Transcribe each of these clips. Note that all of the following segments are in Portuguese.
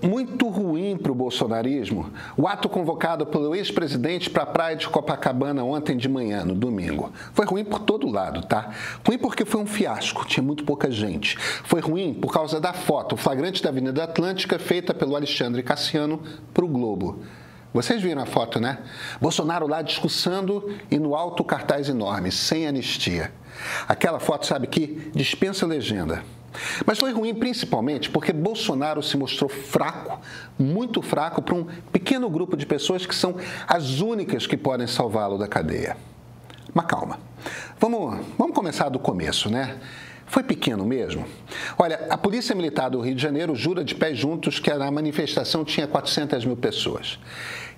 muito ruim para o bolsonarismo o ato convocado pelo ex-presidente para a praia de Copacabana ontem de manhã, no domingo. Foi ruim por todo lado, tá? Ruim porque foi um fiasco, tinha muito pouca gente. Foi ruim por causa da foto, o flagrante da Avenida Atlântica, feita pelo Alexandre Cassiano para o Globo. Vocês viram a foto, né? Bolsonaro lá discursando e no alto cartaz enorme, sem anistia. Aquela foto, sabe que dispensa legenda. Mas foi ruim principalmente porque Bolsonaro se mostrou fraco, muito fraco, para um pequeno grupo de pessoas que são as únicas que podem salvá-lo da cadeia. Mas calma, vamos começar do começo, né? Foi pequeno mesmo? Olha, a Polícia Militar do Rio de Janeiro jura de pés juntos que na manifestação tinha 400 mil pessoas.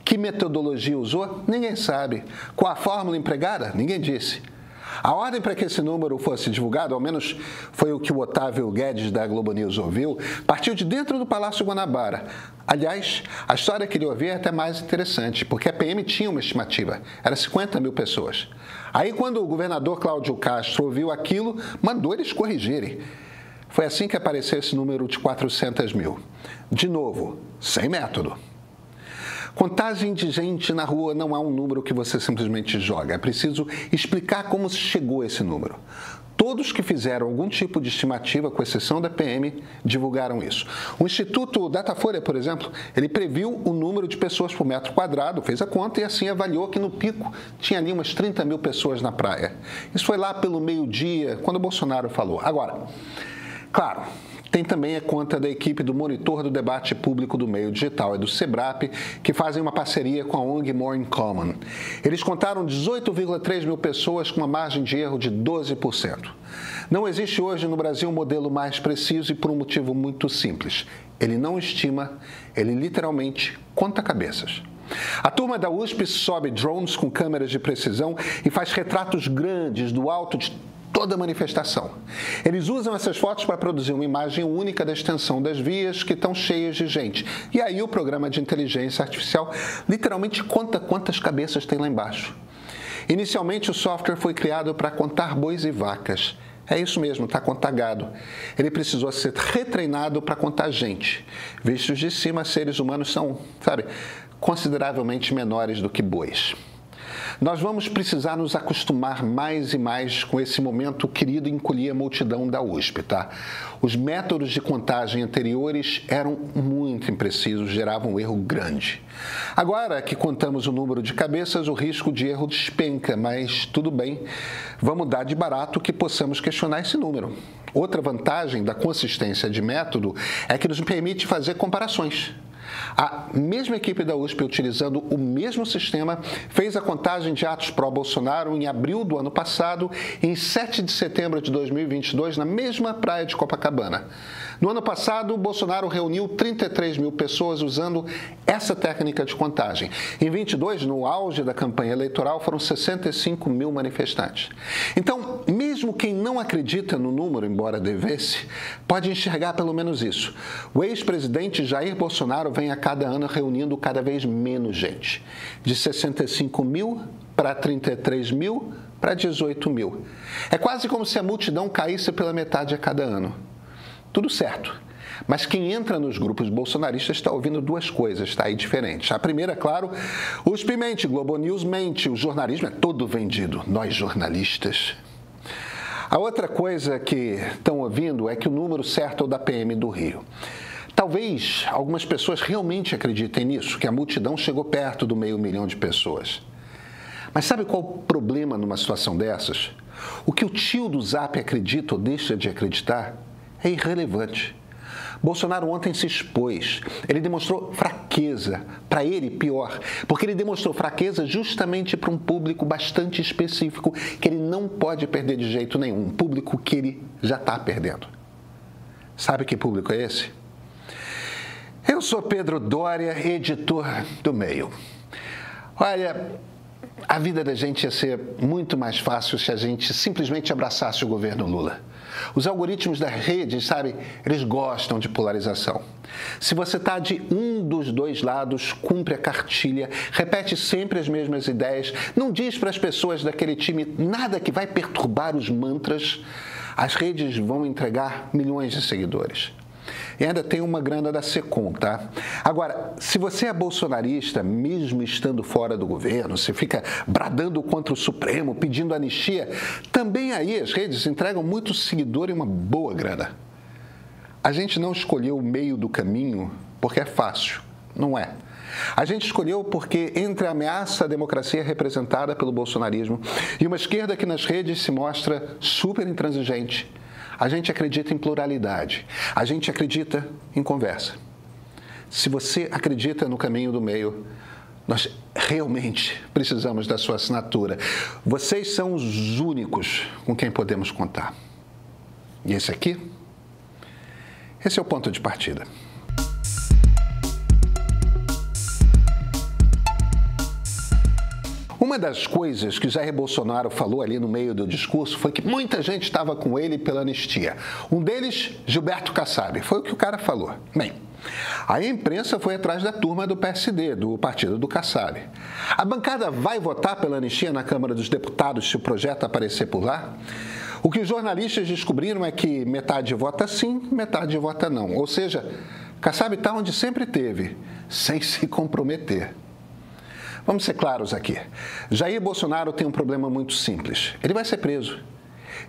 Que metodologia usou? Ninguém sabe. Qual a fórmula empregada? Ninguém disse. A ordem para que esse número fosse divulgado, ao menos foi o que o Otávio Guedes da Globo News ouviu, partiu de dentro do Palácio Guanabara. Aliás, a história que ele ouviu é até mais interessante, porque a PM tinha uma estimativa, era 50 mil pessoas. Aí, quando o governador Cláudio Castro ouviu aquilo, mandou eles corrigirem. Foi assim que apareceu esse número de 400 mil. De novo, sem método. Contagem de gente na rua não é um número que você simplesmente joga. É preciso explicar como se chegou a esse número. Todos que fizeram algum tipo de estimativa, com exceção da PM, divulgaram isso. O Instituto Datafolha, por exemplo, ele previu o número de pessoas por metro quadrado, fez a conta e assim avaliou que no pico tinha ali umas 30 mil pessoas na praia. Isso foi lá pelo meio-dia, quando o Bolsonaro falou. Agora, claro, tem também a conta da equipe do Monitor do Debate Público do Meio Digital e do SEBRAP, que fazem uma parceria com a ONG More in Common. Eles contaram 18,3 mil pessoas com uma margem de erro de 12%. Não existe hoje no Brasil um modelo mais preciso e por um motivo muito simples. Ele não estima, ele literalmente conta cabeças. A turma da USP sobe drones com câmeras de precisão e faz retratos grandes do alto de toda a manifestação. Eles usam essas fotos para produzir uma imagem única da extensão das vias que estão cheias de gente. E aí o programa de inteligência artificial literalmente conta quantas cabeças tem lá embaixo. Inicialmente o software foi criado para contar bois e vacas. É isso mesmo, está contar gado. Ele precisou ser retreinado para contar gente. Vistos de cima, seres humanos são, consideravelmente menores do que bois. Nós vamos precisar nos acostumar mais e mais com esse momento querido encolher a multidão da USP, tá? Os métodos de contagem anteriores eram muito imprecisos, geravam um erro grande. Agora que contamos o número de cabeças, o risco de erro despenca, mas tudo bem, vamos dar de barato que possamos questionar esse número. Outra vantagem da consistência de método é que nos permite fazer comparações. A mesma equipe da USP, utilizando o mesmo sistema, fez a contagem de atos pró-Bolsonaro em abril do ano passado e em 7 de setembro de 2022, na mesma praia de Copacabana. No ano passado, Bolsonaro reuniu 33 mil pessoas usando essa técnica de contagem. Em 22, no auge da campanha eleitoral, foram 65 mil manifestantes. Então, mesmo quem não acredita no número, embora devesse, pode enxergar pelo menos isso. O ex-presidente Jair Bolsonaro vem a cada ano reunindo cada vez menos gente. De 65 mil para 33 mil para 18 mil. É quase como se a multidão caísse pela metade a cada ano. Tudo certo. Mas quem entra nos grupos bolsonaristas está ouvindo duas coisas, tá aí diferentes. A primeira, claro, o USP mente, Globo News mente, o jornalismo é todo vendido, nós jornalistas. A outra coisa que estão ouvindo é que o número certo é o da PM do Rio. Talvez algumas pessoas realmente acreditem nisso, que a multidão chegou perto do 500 mil de pessoas. Mas sabe qual o problema numa situação dessas? O que o tio do Zap acredita ou deixa de acreditar é irrelevante. Bolsonaro ontem se expôs, ele demonstrou fraqueza, para ele pior, porque ele demonstrou fraqueza justamente para um público bastante específico que ele não pode perder de jeito nenhum, um público que ele já está perdendo. Sabe que público é esse? Eu sou Pedro Doria, editor do Meio. Olha, a vida da gente ia ser muito mais fácil se a gente simplesmente abraçasse o governo Lula. Os algoritmos da rede, eles gostam de polarização. Se você está de um dos dois lados, cumpre a cartilha, repete sempre as mesmas ideias, não diz para as pessoas daquele time nada que vai perturbar os mantras, as redes vão entregar milhões de seguidores. e ainda tem uma grana da Secom, tá? Agora, se você é bolsonarista, mesmo estando fora do governo, você fica bradando contra o Supremo, pedindo anistia, também aí as redes entregam muito seguidor e uma boa grana. A gente não escolheu o meio do caminho porque é fácil, não é. A gente escolheu porque entre a ameaça à democracia representada pelo bolsonarismo e uma esquerda que nas redes se mostra super intransigente, a gente acredita em pluralidade, a gente acredita em conversa. Se você acredita no caminho do meio, nós realmente precisamos da sua assinatura. Vocês são os únicos com quem podemos contar. E esse é o ponto de partida. Uma das coisas que Jair Bolsonaro falou ali no meio do discurso foi que muita gente estava com ele pela anistia. Um deles, Gilberto Kassab. Foi o que o cara falou. Bem, aí a imprensa foi atrás da turma do PSD, do partido do Kassab. A bancada vai votar pela anistia na Câmara dos Deputados se o projeto aparecer por lá? O que os jornalistas descobriram é que metade vota sim, metade vota não. Ou seja, Kassab está onde sempre esteve, sem se comprometer. Vamos ser claros aqui. Jair Bolsonaro tem um problema muito simples. Ele vai ser preso.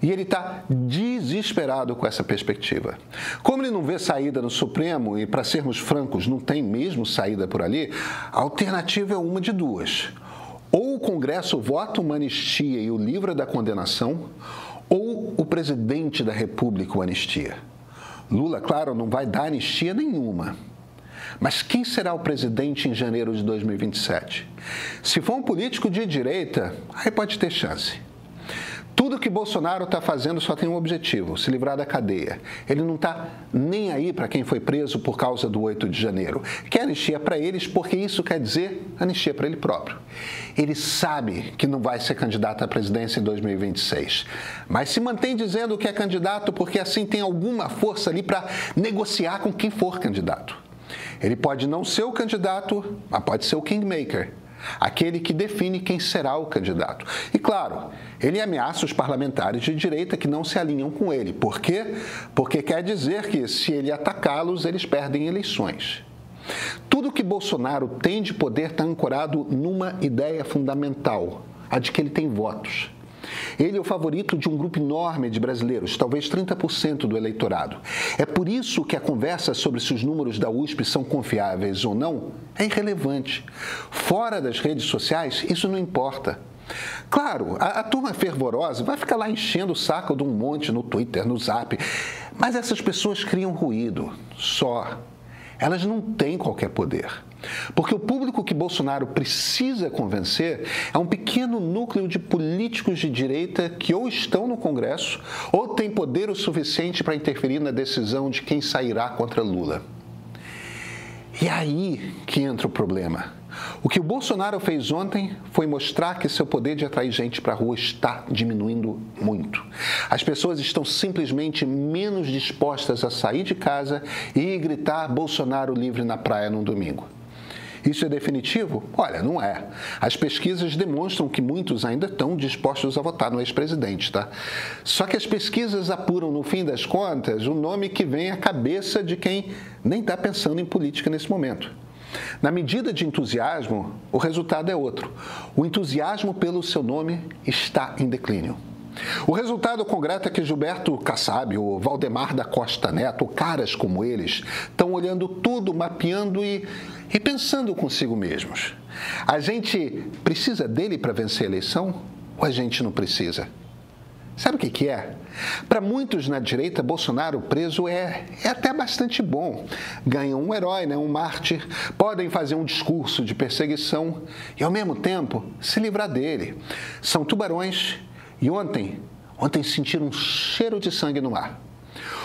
E ele está desesperado com essa perspectiva. Como ele não vê saída no Supremo, e para sermos francos, não tem mesmo saída por ali, a alternativa é uma de duas. Ou o Congresso vota uma anistia e o livra da condenação, ou o presidente da República o anistia. Lula, claro, não vai dar anistia nenhuma. Mas quem será o presidente em janeiro de 2027? Se for um político de direita, aí pode ter chance. Tudo que Bolsonaro está fazendo só tem um objetivo, se livrar da cadeia. Ele não está nem aí para quem foi preso por causa do 8 de janeiro. Quer anistia para eles porque isso quer dizer anistia para ele próprio. Ele sabe que não vai ser candidato à presidência em 2026, mas se mantém dizendo que é candidato porque assim tem alguma força ali para negociar com quem for candidato. Ele pode não ser o candidato, mas pode ser o kingmaker, aquele que define quem será o candidato. E, claro, ele ameaça os parlamentares de direita que não se alinham com ele. Por quê? Porque quer dizer que, se ele atacá-los, eles perdem eleições. Tudo que Bolsonaro tem de poder está ancorado numa ideia fundamental, a de que ele tem votos. Ele é o favorito de um grupo enorme de brasileiros, talvez 30% do eleitorado. É por isso que a conversa sobre se os números da USP são confiáveis ou não é irrelevante. Fora das redes sociais, isso não importa. Claro, a turma fervorosa vai ficar lá enchendo o saco de um monte no Twitter, no Zap, mas essas pessoas criam ruído, só. Elas não têm qualquer poder. Porque o público que Bolsonaro precisa convencer é um pequeno núcleo de políticos de direita que ou estão no Congresso ou têm poder o suficiente para interferir na decisão de quem sairá contra Lula. E aí que entra o problema. O que o Bolsonaro fez ontem foi mostrar que seu poder de atrair gente para a rua está diminuindo muito. As pessoas estão simplesmente menos dispostas a sair de casa e gritar Bolsonaro livre na praia num domingo. Isso é definitivo? Olha, não é. As pesquisas demonstram que muitos ainda estão dispostos a votar no ex-presidente, tá? Só que as pesquisas apuram, no fim das contas, o nome que vem à cabeça de quem nem está pensando em política nesse momento. Na medida de entusiasmo, o resultado é outro. O entusiasmo pelo seu nome está em declínio. O resultado concreto é que Gilberto Kassab, o Valdemar da Costa Neto, caras como eles, estão olhando tudo, mapeando e pensando consigo mesmos. A gente precisa dele para vencer a eleição ou a gente não precisa? Sabe o que é? Para muitos na direita, Bolsonaro preso é até bastante bom. Ganham um herói, né? Um mártir, podem fazer um discurso de perseguição e, ao mesmo tempo, se livrar dele. São tubarões e ontem sentiram um cheiro de sangue no ar.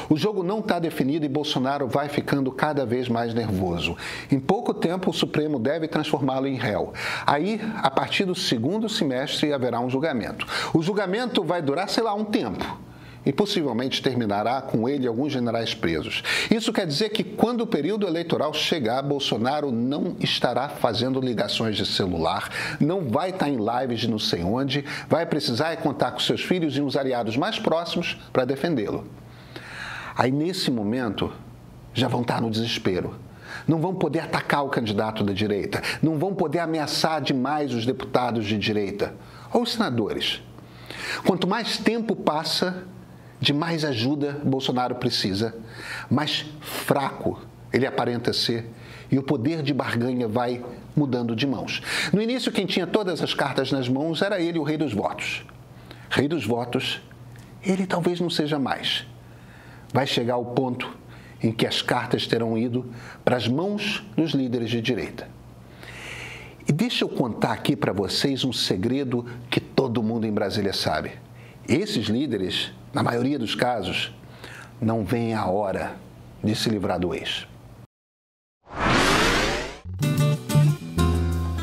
O jogo não está definido e Bolsonaro vai ficando cada vez mais nervoso. Em pouco tempo, o Supremo deve transformá-lo em réu. Aí, a partir do segundo semestre, haverá um julgamento. O julgamento vai durar, sei lá, um tempo. E possivelmente terminará com ele e alguns generais presos. Isso quer dizer que quando o período eleitoral chegar, Bolsonaro não estará fazendo ligações de celular, não vai estar em lives de não sei onde, vai precisar contar com seus filhos e uns aliados mais próximos para defendê-lo. Aí, nesse momento, já vão estar no desespero. Não vão poder atacar o candidato da direita, não vão poder ameaçar demais os deputados de direita ou os senadores. Quanto mais tempo passa, de mais ajuda Bolsonaro precisa, mais fraco ele aparenta ser e o poder de barganha vai mudando de mãos. No início, quem tinha todas as cartas nas mãos era ele, o rei dos votos. Rei dos votos, ele talvez não seja mais. Vai chegar ao ponto em que as cartas terão ido para as mãos dos líderes de direita. E deixa eu contar aqui para vocês um segredo que todo mundo em Brasília sabe. Esses líderes, na maioria dos casos, não veem a hora de se livrar do ex.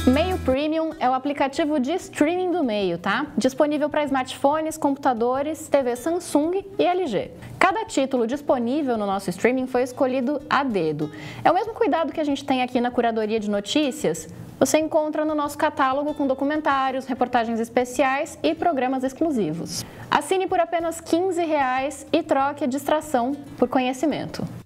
Meio Premium é o aplicativo de streaming do Meio, tá? Disponível para smartphones, computadores, TV Samsung e LG. Cada título disponível no nosso streaming foi escolhido a dedo. É o mesmo cuidado que a gente tem aqui na curadoria de notícias. Você encontra no nosso catálogo com documentários, reportagens especiais e programas exclusivos. Assine por apenas R$ 15 e troque a distração por conhecimento.